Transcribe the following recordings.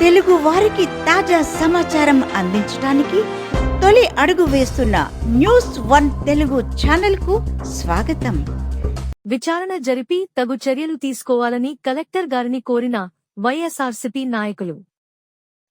తెలుగు వారికి తాజా సమాచారం అందించడానికి తొలి అడుగు వేస్తున్న న్యూస్1 తెలుగు ఛానల్ కు స్వాగతం. విచారణ జరిపి తగు చర్యలు తీసుకోవాలని కలెక్టర్ గారిని కోరిన వైఎస్ఆర్సీపీ నాయకులు.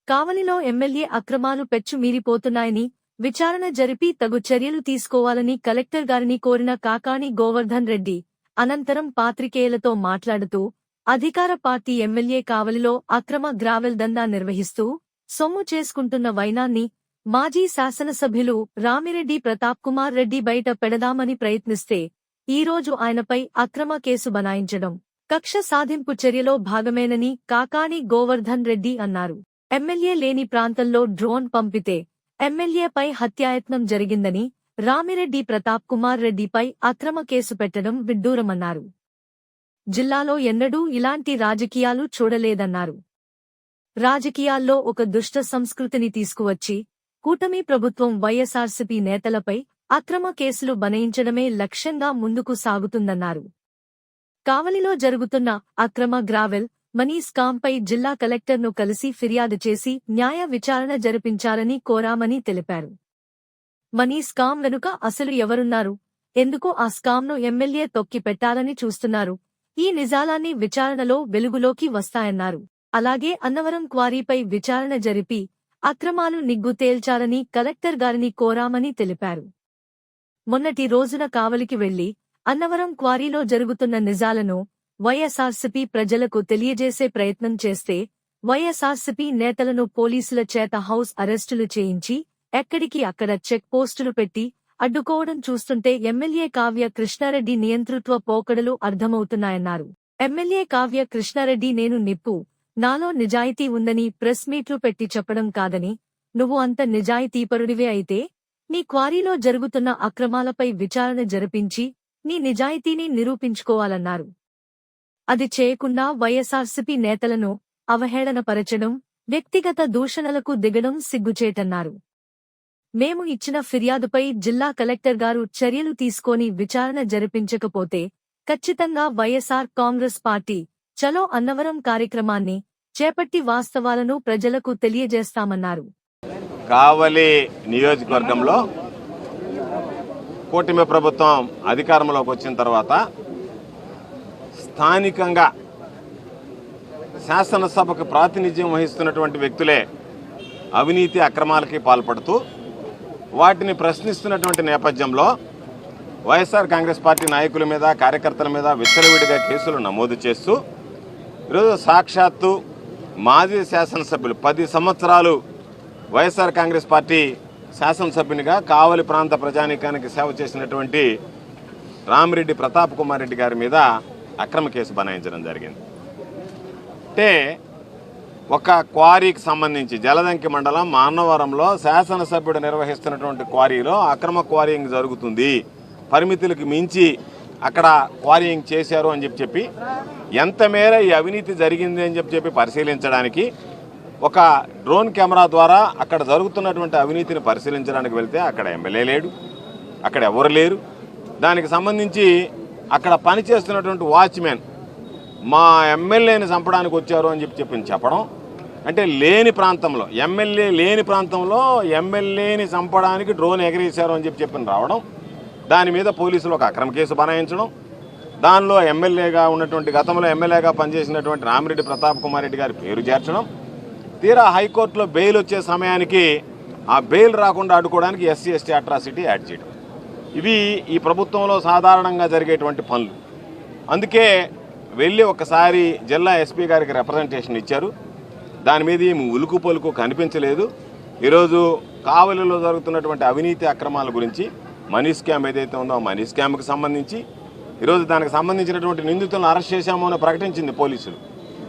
కావలిలో ఎమ్మెల్యే అక్రమాలు పెచ్చు మీరిపోతున్నాయని విచారణ జరిపి తగు చర్యలు తీసుకోవాలని కలెక్టర్ గారిని కోరిన కాకాణి గోవర్ధన్ రెడ్డి అనంతరం పాత్రికేయులతో మాట్లాడుతూ, అధికార పార్టీ ఎమ్మెల్యే కావలిలో అక్రమ గ్రావెల్ దందా నిర్వహిస్తూ సొమ్ము చేసుకుంటున్న వైనాన్ని మాజీ శాసనసభ్యులు రామిరెడ్డి ప్రతాప్ కుమార్ రెడ్డి బయట పెడదామని ప్రయత్నిస్తే ఈరోజు ఆయనపై అక్రమ కేసు బనాయించడం కక్ష సాధింపు చర్యలో భాగమేనని కాకాణి గోవర్ధన్ రెడ్డి అన్నారు. ఎమ్మెల్యే లేని ప్రాంతంలో డ్రోన్ పంపితే ఎమ్మెల్యేపై హత్యాయత్నం జరిగిందని రామిరెడ్డి ప్రతాప్ కుమార్ రెడ్డిపై అక్రమ కేసు పెట్టడం విడ్డూరమన్నారు. జిల్లాలో ఎన్నడూ ఇలాంటి రాజకీయాలు చూడలేదన్నారు. రాజకీయాల్లో ఒక దుష్ట సంస్కృతిని తీసుకువచ్చి కూటమి ప్రభుత్వం వైఎస్ఆర్సీపీ నేతలపై అక్రమ కేసులు బనాయించడమే లక్ష్యంగా ముందుకు సాగుతుందన్నారు. కావలిలో జరుగుతున్న అక్రమ గ్రావెల్ మనీ స్కామ్పై జిల్లా కలెక్టర్ను కలిసి ఫిర్యాదు చేసి న్యాయ విచారణ జరిపించాలని కోరామని తెలిపారు. మనీ స్కామ్ వెనుక అసలు ఎవరున్నారు, ఎందుకు ఆ స్కామ్ను ఎమ్మెల్యే తొక్కి పెట్టాలని చూస్తున్నారు, ఈ నిజాలన్నీ విచారణలో వెలుగులోకి వస్తాయన్నారు. అలాగే అన్నవరం క్వారీపై విచారణ జరిపి అక్రమాలు నిగ్గు తేల్చాలని కలెక్టర్ గారిని కోరామని తెలిపారు. మొన్నటి రోజున కావలికి వెళ్లి అన్నవరం క్వారీలో జరుగుతున్న నిజాలను వైఎస్ఆర్సీపీ ప్రజలకు తెలియజేసే ప్రయత్నం చేస్తే వైఎస్ఆర్సీపీ నేతలను పోలీసుల చేత హౌస్ అరెస్టులు చేయించి ఎక్కడికి అక్కడ చెక్ పోస్టులు పెట్టి అడ్డుకోవడం చూస్తుంటే ఎమ్మెల్యే కావ్య కృష్ణారెడ్డి నియంతృత్వ పోకడలు అర్థమవుతున్నాయన్నారు. ఎమ్మెల్యే కావ్య కృష్ణారెడ్డి నేను నిప్పు, నాలో నిజాయితీ ఉందని ప్రెస్ మీట్లు పెట్టి చెప్పడం కాదని, నువ్వు అంత నిజాయితీపరుడివే అయితే నీ క్వారీలో జరుగుతున్న అక్రమాలపై విచారణ జరిపించి నీ నిజాయితీని నిరూపించుకోవాలన్నారు. అది చేయకుండా వైఎస్ఆర్సీపీ నేతలను అవహేళనపరచడం, వ్యక్తిగత దూషణలకు దిగడం సిగ్గుచేటన్నారు. మేము ఇచ్చిన ఫిర్యాదుపై జిల్లా కలెక్టర్ గారు చర్యలు తీసుకొని విచారణ జరిపించకపోతే ఖచ్చితంగా వైఎస్ఆర్ కాంగ్రెస్ పార్టీ చలో అన్నవరం కార్యక్రమాన్ని చేపట్టి వాస్తవాలను ప్రజలకు తెలియజేస్తామన్నారు. కావలి నియోజకవర్గంలో కూటమి ప్రభుత్వం అధికారంలోకి వచ్చిన తర్వాత స్థానికంగా శాసనసభకు ప్రాతినిధ్యం వహిస్తున్నటువంటి వ్యక్తులే అవినీతి అక్రమాలకి పాల్పడుతూ వాటిని ప్రశ్నిస్తున్నటువంటి నేపథ్యంలో వైఎస్ఆర్ కాంగ్రెస్ పార్టీ నాయకుల మీద, కార్యకర్తల మీద విచ్చలవిడిగా కేసులు నమోదు చేస్తూ ఈరోజు సాక్షాత్తు మాజీ శాసనసభ్యులు 10 సంవత్సరాలు వైఎస్ఆర్ కాంగ్రెస్ పార్టీ శాసనసభ్యునిగా కావలి ప్రాంత ప్రజానీకానికి సేవ చేసినటువంటి రామిరెడ్డి ప్రతాప్ కుమార్ రెడ్డి గారి మీద అక్రమ కేసు బనాయించడం జరిగింది. అంటే ఒక క్వారీకి సంబంధించి జలదంకి మండలం మానవరంలో శాసనసభ్యుడు నిర్వహిస్తున్నటువంటి క్వారీలో అక్రమ క్వారీయింగ్ జరుగుతుంది, పరిమితులకు మించి అక్కడ క్వారీయింగ్ చేశారు అని చెప్పి ఎంత మేర ఈ అవినీతి జరిగింది అని చెప్పి పరిశీలించడానికి ఒక డ్రోన్ కెమెరా ద్వారా అక్కడ జరుగుతున్నటువంటి అవినీతిని పరిశీలించడానికి వెళ్తే అక్కడ ఎమ్మెల్యే లేడు, అక్కడ ఎవరు లేరు. దానికి సంబంధించి అక్కడ పనిచేస్తున్నటువంటి వాచ్మెన్ మా ఎమ్మెల్యేని చంపడానికి వచ్చారు అని చెప్పడం, అంటే లేని ప్రాంతంలో ఎమ్మెల్యే లేని ప్రాంతంలో ఎమ్మెల్యేని చంపడానికి డ్రోన్ ఎగరేశారు అని చెప్పి రావడం, దాని మీద పోలీసులు ఒక అక్రమ కేసు బనాయించడం, దానిలో ఎమ్మెల్యేగా ఉన్నటువంటి గతంలో ఎమ్మెల్యేగా పనిచేసినటువంటి రామిరెడ్డి ప్రతాప్ కుమార్ రెడ్డి గారి పేరు చేర్చడం, తీరా హైకోర్టులో బెయిల్ వచ్చే సమయానికి ఆ బెయిల్ రాకుండా అడ్డుకోవడానికి ఎస్సీ ఎస్టీ అట్రాసిటీ యాడ్ చేయడం, ఇవి ఈ ప్రభుత్వంలో సాధారణంగా జరిగేటువంటి పనులు. అందుకే వెళ్ళి ఒకసారి జిల్లా ఎస్పీ గారికి రిప్రజెంటేషన్ ఇచ్చారు. దాని మీద ఏమి ఉలుకు పలుకు కనిపించలేదు. ఈరోజు కావలిలో జరుగుతున్నటువంటి అవినీతి అక్రమాల గురించి, మనీ స్కామ్ ఏదైతే ఉందో ఆ మనీ స్కామ్కి సంబంధించి ఈరోజు దానికి సంబంధించినటువంటి నిందితులను అరెస్ట్ చేశామో అని ప్రకటించింది పోలీసులు,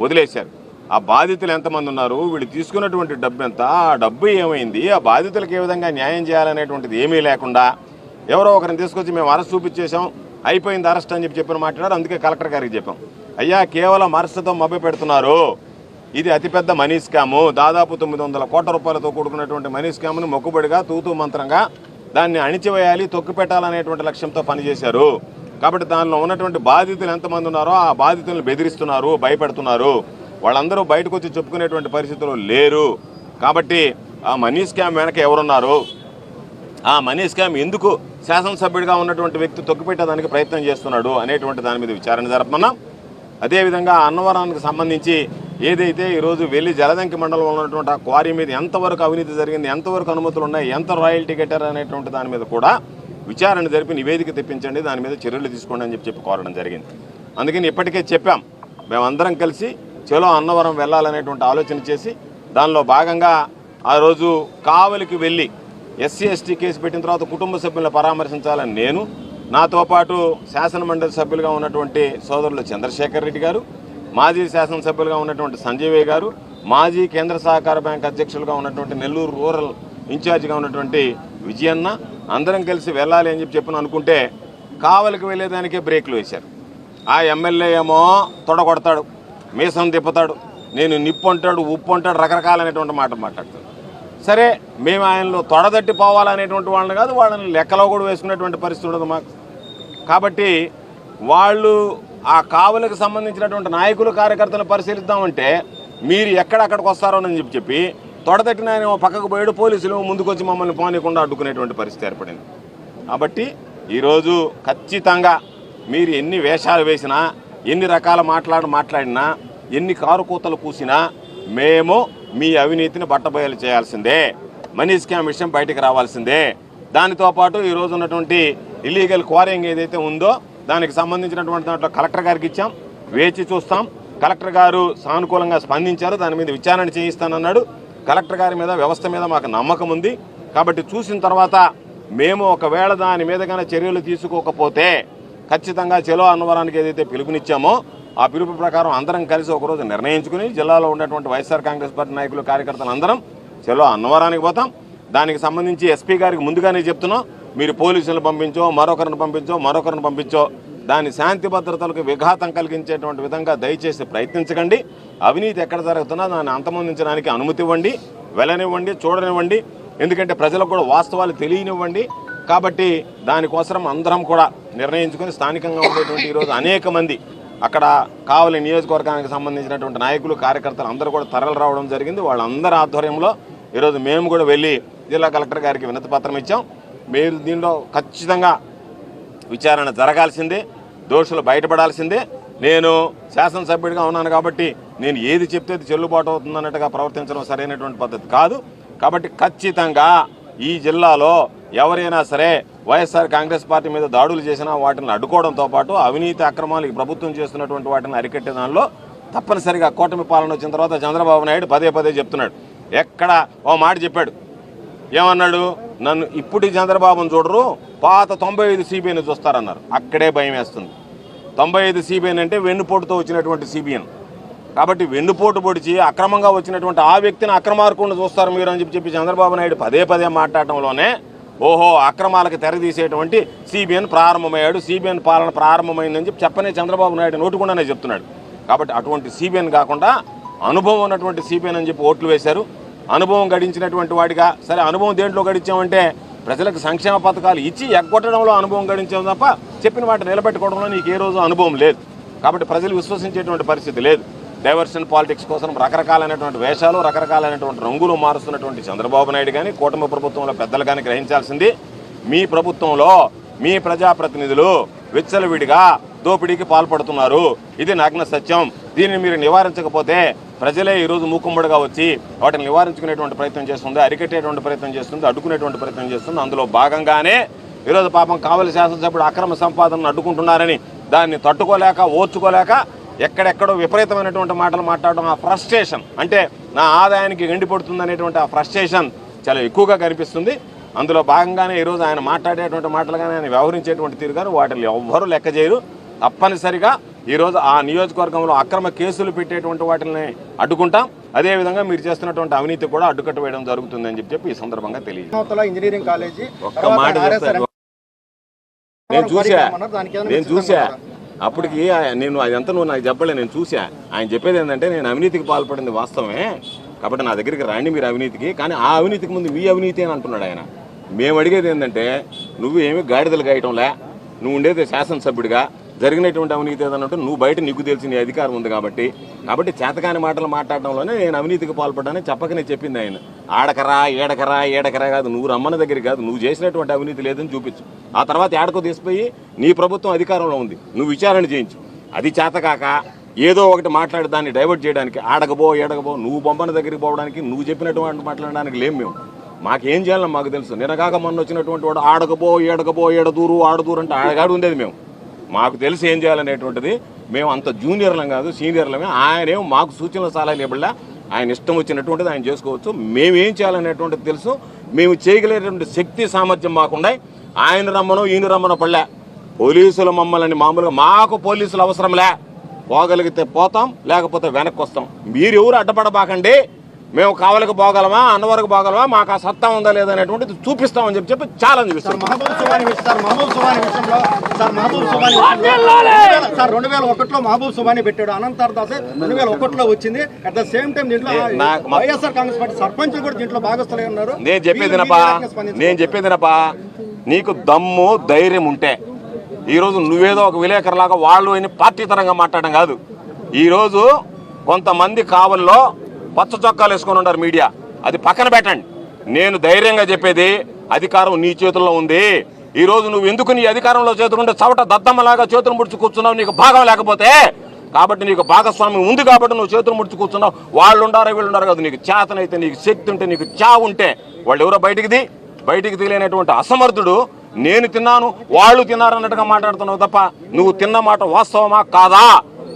వదిలేశారు. ఆ బాధితులు ఎంతమంది ఉన్నారు, వీళ్ళు తీసుకున్నటువంటి డబ్బు ఎంత, ఆ డబ్బు ఏమైంది, ఆ బాధితులకు ఏ విధంగా న్యాయం చేయాలనేటువంటిది ఏమీ లేకుండా ఎవరో ఒకరిని తీసుకొచ్చి మేము అరెస్ట్ చూపించేశాం, అయిపోయింది అరెస్ట్ అని చెప్పిన మాట్లాడారు. అందుకే కలెక్టర్ గారికి చెప్పాం, అయ్యా కేవలం అరెస్టుతో మభ్య పెడుతున్నారు, ఇది అతిపెద్ద మనీ స్కాము, దాదాపు 900 కోట్ల రూపాయలతో కూడుకున్నటువంటి మనీ స్కామ్ను మొక్కుబడిగా తూతూ మంత్రంగా దాన్ని అణిచివేయాలి, తొక్కిపెట్టాలనేటువంటి లక్ష్యంతో పనిచేశారు. కాబట్టి దానిలో ఉన్నటువంటి బాధితులు ఎంతమంది ఉన్నారో ఆ బాధితులను బెదిరిస్తున్నారు, భయపెడుతున్నారు. వాళ్ళందరూ బయటకు వచ్చి చెప్పుకునేటువంటి పరిస్థితులు లేరు. కాబట్టి ఆ మనీ స్కామ్ వెనక ఎవరున్నారు, ఆ మనీ స్కామ్ ఎందుకు శాసనసభ్యుడిగా ఉన్నటువంటి వ్యక్తి తొక్కిపెట్టడానికి ప్రయత్నం చేస్తున్నాడు అనేటువంటి దాని మీద విచారణ జరపమన్నాం. అదేవిధంగా అన్నవరానికి సంబంధించి ఏదైతే ఈరోజు వెల్లి జలదంకి మండలంలో ఉన్నటువంటి ఆ క్వారీ మీద ఎంతవరకు అవినీతి జరిగింది, ఎంతవరకు అనుమతులు ఉన్నాయి, ఎంత రాయల్టీ కట్టారు అనేటువంటి దాని మీద కూడా విచారణ జరిపి నివేదిక తెప్పించండి, దాని మీద చర్యలు తీసుకోండి అని చెప్పి కోరడం జరిగింది. అందుకని ఇప్పటికే చెప్పాం, మేమందరం కలిసి చలో అన్నవరం వెళ్ళాలనేటువంటి ఆలోచన చేసి దానిలో భాగంగా ఆ రోజు కావలికి వెళ్ళి ఎస్సీ ఎస్టీ కేసు పెట్టిన తర్వాత కుటుంబ సభ్యులను పరామర్శించాలని నేను, నాతో పాటు శాసనమండలి సభ్యులుగా ఉన్నటువంటి సోదరులు చంద్రశేఖర్ రెడ్డి గారు, మాజీ శాసనసభ్యులుగా ఉన్నటువంటి సంజయ్ గారు, మాజీ కేంద్ర సహకార బ్యాంక్ అధ్యక్షులుగా ఉన్నటువంటి నెల్లూరు రూరల్ ఇన్ఛార్జిగా ఉన్నటువంటి విజయన్న అందరం కలిసి వెళ్ళాలి అని చెప్పి అనుకుంటే కావలికి వెళ్ళేదానికే బ్రేకులు వేశారు. ఆ ఎమ్మెల్యే ఏమో తొడగొడతాడు, మీసం తిప్పుతాడు, నేను నిప్పు అంటాడు, ఉప్పు అంటాడు, రకరకాలైనటువంటి మాట మాట్లాడతాడు. సరే, మేము ఆయనలో తొడదట్టి పోవాలనేటువంటి వాళ్ళని కాదు, వాళ్ళని లెక్కలో కూడా వేసుకునేటువంటి పరిస్థితి ఉండదు మాకు. కాబట్టి వాళ్ళు ఆ కావలికి సంబంధించినటువంటి నాయకులు కార్యకర్తలను పరిశీలిద్దామంటే మీరు ఎక్కడక్కడికి వస్తారోనని చెప్పి తొడదట్టిన ఆయన పక్కకు పోయాడు, పోలీసులు ముందుకొచ్చి మమ్మల్ని పోనీయకుండా అడ్డుకునేటువంటి పరిస్థితి ఏర్పడింది. కాబట్టి ఈరోజు ఖచ్చితంగా మీరు ఎన్ని వేషాలు వేసినా, ఎన్ని రకాల మాట్లాడినా, ఎన్ని కారు కూతలు కూసినా మేము మీ అవినీతిని బట్టబయలు చేయాల్సిందే, మనీ స్కామ్ విషయం బయటకు రావాల్సిందే. దానితో పాటు ఈరోజు ఉన్నటువంటి ఇల్లీగల్ క్వారింగ్ ఏదైతే ఉందో దానికి సంబంధించినటువంటి దాంట్లో కలెక్టర్ గారికి ఇచ్చాం, వేచి చూస్తాం. కలెక్టర్ గారు సానుకూలంగా స్పందించారు, దాని మీద విచారణ చేయిస్తానన్నాడు. కలెక్టర్ గారి మీద, వ్యవస్థ మీద మాకు నమ్మకం ఉంది. కాబట్టి చూసిన తర్వాత మేము ఒకవేళ దాని మీద కన్నా చర్యలు తీసుకోకపోతే ఖచ్చితంగా చలో అన్నవరానికి ఏదైతే పిలుపునిచ్చామో ఆ పిలుపు ప్రకారం అందరం కలిసి ఒకరోజు నిర్ణయించుకుని జిల్లాలో ఉన్నటువంటి వైఎస్ఆర్ కాంగ్రెస్ పార్టీ నాయకులు, కార్యకర్తలు అందరం చలో అన్నవరానికి పోతాం. దానికి సంబంధించి ఎస్పీ గారికి ముందుగానే చెప్తున్నాం, మీరు పోలీసులను పంపించో, మరొకరిని పంపించో దాని శాంతి భద్రతలకు విఘాతం కలిగించేటువంటి విధంగా దయచేసి ప్రయత్నించకండి. అవినీతి ఎక్కడ జరుగుతున్నా దాన్ని అంతమొందించడానికి అనుమతి ఇవ్వండి, వెళ్ళనివ్వండి, చూడనివ్వండి. ఎందుకంటే ప్రజలకు కూడా వాస్తవాలు తెలియనివ్వండి. కాబట్టి దానికోసం అందరం కూడా నిర్ణయించుకొని స్థానికంగా ఉండేటువంటి ఈరోజు అనేక మంది అక్కడ కావలి నియోజకవర్గానికి సంబంధించినటువంటి నాయకులు, కార్యకర్తలు అందరూ కూడా తరలి రావడం జరిగింది. వాళ్ళందరి ఆధ్వర్యంలో ఈరోజు మేము కూడా వెళ్ళి జిల్లా కలెక్టర్ గారికి వినతి పత్రం ఇచ్చాం. మీరు దీనిలో ఖచ్చితంగా విచారణ జరగాల్సిందే, దోషులు బయటపడాల్సిందే. నేను శాసనసభ్యుడిగా ఉన్నాను కాబట్టి నేను ఏది చెప్తే అది చెల్లుబాటు అవుతుందన్నట్టుగా ప్రవర్తించడం సరైనటువంటి పద్ధతి కాదు. కాబట్టి ఖచ్చితంగా ఈ జిల్లాలో ఎవరైనా సరే వైఎస్ఆర్ కాంగ్రెస్ పార్టీ మీద దాడులు చేసినా వాటిని అడ్డుకోవడంతో పాటు అవినీతి అక్రమాలు ఈ ప్రభుత్వం చేస్తున్నటువంటి వాటిని అరికట్టే దానిలో తప్పనిసరిగా కూటమి పాలన వచ్చిన తర్వాత చంద్రబాబు నాయుడు పదే చెప్తున్నాడు. ఎక్కడ ఓ మాట చెప్పాడు, ఏమన్నాడు, నన్ను ఇప్పుడు చంద్రబాబును చూడరు, పాత 95 సిబిఐని చూస్తారన్నారు. అక్కడే భయం వేస్తుంది. 95 సిబిఐని అంటే వెన్నుపోటుతో వచ్చినటువంటి సిబిఐని. కాబట్టి వెన్నుపోటు పొడిచి అక్రమంగా వచ్చినటువంటి ఆ వ్యక్తిని అక్రమార్కుడిని చూస్తారు మీరు అని చెప్పి చంద్రబాబు నాయుడు పదే మాట్లాడటంలోనే ఓహో అక్రమాలకు తెరదీసేటువంటి సిబిఐని ప్రారంభమయ్యాడు, సిబిఐని పాలన ప్రారంభమైందని చెప్పనే చంద్రబాబు నాయుడు నోటుకుండానే చెప్తున్నాడు. కాబట్టి అటువంటి సిబిఐని కాకుండా అనుభవం ఉన్నటువంటి సిబిఐని అని చెప్పి ఓట్లు వేశారు. అనుభవం గడించినటువంటి వాడిగా, సరే అనుభవం దేంట్లో గడించామంటే ప్రజలకు సంక్షేమ పథకాలు ఇచ్చి ఎగ్గొట్టడంలో అనుభవం గడించాం తప్ప చెప్పిన వాటిని నిలబెట్టుకోవడంలో నీకు ఏ రోజు అనుభవం లేదు. కాబట్టి ప్రజలు విశ్వసించేటువంటి పరిస్థితి లేదు. డైవర్షన్ పాలిటిక్స్ కోసం రకరకాలైనటువంటి వేషాలు, రకరకాలైనటువంటి రంగులు మారుస్తున్నటువంటి చంద్రబాబు నాయుడు కానీ, కూటమి ప్రభుత్వంలో పెద్దలు కానీ గ్రహించాల్సింది, మీ ప్రభుత్వంలో మీ ప్రజాప్రతినిధులు విచ్చలవిడిగా దోపిడీకి పాల్పడుతున్నారు. ఇది నగ్న సత్యం. దీనిని మీరు నివారించకపోతే ప్రజలే ఈరోజు మూకుమ్మడిగా వచ్చి వాటిని నివారించుకునేటువంటి ప్రయత్నం చేస్తుంది, అరికట్టేటువంటి ప్రయత్నం చేస్తుంది, అడ్డుకునేటువంటి ప్రయత్నం చేస్తుంది. అందులో భాగంగానే ఈరోజు పాపం కావలి శాసనసభ్యుడు అక్రమ సంపాదనను అడ్డుకుంటున్నారని దాన్ని తట్టుకోలేక, ఓర్చుకోలేక ఎక్కడెక్కడో విపరీతమైనటువంటి మాటలు మాట్లాడడం, ఆ ఫ్రస్ట్రేషన్, అంటే నా ఆదాయానికి గండిపడుతుంది అనేటువంటి ఆ ఫ్రస్ట్రేషన్ చాలా ఎక్కువగా కనిపిస్తుంది. అందులో భాగంగానే ఈరోజు ఆయన మాట్లాడేటువంటి మాటలు కానీ, ఆయన వ్యవహరించేటువంటి తీరు కానీ వాటిని ఎవ్వరూ లెక్క చేయరు. తప్పనిసరిగా ఈరోజు ఆ నియోజకవర్గంలో అక్రమ కేసులు పెట్టేటువంటి వాటిని అడ్డుకుంటాం. అదేవిధంగా మీరు చేస్తున్నటువంటి అవినీతి కూడా అడ్డుకట్ట వేయడం జరుగుతుందని చెప్పి ఈ సందర్భంగా తెలియదు. ఇంజనీరింగ్ కాలేజీ ఒక్క మాట చెప్తాను, నేను చూసా అప్పటికి నేను అదంతా నువ్వు నాకు చెప్పలే, నేను చూసా. ఆయన చెప్పేది ఏంటంటే నేను అవినీతికి పాల్పడింది వాస్తవమే, కాబట్టి నా దగ్గరికి రండి మీరు అవినీతికి, కానీ ఆ అవినీతికి ముందు మీ అవినీతి అని అంటున్నాడు ఆయన. మేము అడిగేది ఏంటంటే నువ్వు ఏమి గాడిదలు గాయటంలే, నువ్వు ఉండేది శాసనసభ్యుడిగా, జరిగినటువంటి అవినీతి ఏదైనా ఉంటే నువ్వు బయట నీకు తెలిసిన అధికారం ఉంది కాబట్టి చేతకాని మాటలు మాట్లాడడంలోనే నేను అవినీతికి పాల్పడ్డానని చెప్పకనే చెప్పింది ఆయన. ఆడకరా ఏడకరా కాదు, నువ్వు రమ్మన్న దగ్గరికి కాదు, నువ్వు చేసినటువంటి అవినీతి లేదని చూపించు. ఆ తర్వాత ఏడకో తీసిపోయి నీ ప్రభుత్వం అధికారంలో ఉంది, నువ్వు విచారణ చేయించు. అది చేతకాక ఏదో ఒకటి మాట్లాడి దాన్ని డైవర్ట్ చేయడానికి ఏడకబో నువ్వు బొమ్మన దగ్గరికి పోవడానికి నువ్వు చెప్పినటువంటి మాట్లాడడానికి లేం మేము. మాకేం చేయాలని మాకు తెలుసు. నిన్నగాక మొన్న వచ్చినటువంటి వాడు ఆడకబో ఏడదూరు అంటే ఆడగాడు ఉండేది మేము. మాకు తెలిసి ఏం చేయాలనేటువంటిది. మేము అంత జూనియర్లం కాదు, సీనియర్లమే. ఆయనేమో మాకు సూచనలు సలహాలు ఇవ్వడా, ఆయన ఇష్టం వచ్చినటువంటిది ఆయన చేసుకోవచ్చు. మేమేం చేయాలనేటువంటిది తెలుసు. మేము చేయగలిగేటువంటి శక్తి సామర్థ్యం మాకుండాయి. ఆయన రమ్మనో ఈయన రమ్మనో పడలే. పోలీసులు మమ్మల్ని మామూలుగా మాకు పోలీసులు అవసరంలే, పోగలిగితే పోతాం, లేకపోతే వెనక్కి వస్తాం. మీరు ఎవరు అడ్డపడబాకండి. మేము కావలికి పోగలమా, అన్నవరకు పోగలమా, మాకు ఆ సత్తా ఉందా లేదా అనేటువంటిది చూపిస్తామని చెప్పి ఛాలెంజ్ ఇస్తాం. మహబూబ్ సుబాని విషయంలో 2001లో మహబూబ్ సుబాని పెట్టాడు. అనంతర్ దాస్ 2001లో వచ్చింది. అట్ ద సేమ్ టైం దీంట్లో వైఎస్ఆర్ కాంగ్రెస్ పార్టీ సర్పంచులు కూడా దీంట్లో భాగస్తులై ఉన్నారు. నేను చెప్పేదినపా, నీకు దమ్ము ధైర్యం ఉంటే ఈరోజు నువ్వేదో ఒక విలేకరులాగా వాళ్ళు అని పార్టీ తరంగా మాట్లాడడం కాదు. ఈరోజు కొంతమంది కావల్లో పచ్చ చొక్కాలు వేసుకొని ఉన్నారు మీడియా, అది పక్కన పెట్టండి. నేను ధైర్యంగా చెప్పేది, అధికారం నీ చేతుల్లో ఉంది. ఈ రోజు నువ్వు ఎందుకు నీ అధికారంలో చేతులుంటే చవట దద్దమ్మలాగా చేతులు ముడుచు కూర్చున్నావు? నీకు భాగం లేకపోతే, కాబట్టి నీకు భాగస్వామ్యం ఉంది కాబట్టి నువ్వు చేతులు ముడుచు కూర్చున్నావు. వాళ్ళు ఉండారా వీళ్ళు ఉండారు కాదు. నీకు చేతనైతే, నీకు శక్తి ఉంటే, నీకు చావు ఉంటే వాళ్ళు ఎవరో బయటికి తెలియనటువంటి అసమర్థుడు నేను తిన్నాను వాళ్ళు తిన్నారన్నట్టుగా మాట్లాడుతున్నావు తప్ప నువ్వు తిన్న మాట వాస్తవమా కాదా?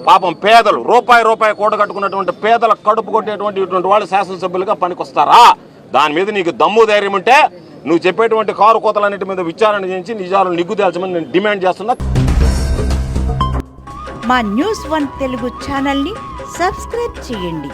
పాపం పేదలు రూపాయి కూడ కట్టుకున్నటువంటి పేదల కడుపు కొట్టేటువంటి ఇటువంటి వాళ్ళు శాసనసభ్యులుగా పనికొస్తారా? దాని మీద నీకు దమ్ము ధైర్యం ఉంటే నువ్వు చెప్పేటువంటి కారు కోతలన్నిటి మీద విచారణ చేయించి నిజాలను నిగ్గు తేల్చమని నేను డిమాండ్ చేస్తున్నా. మా న్యూస్ 1 తెలుగు ఛానల్ని సబ్స్క్రైబ్ చేయండి.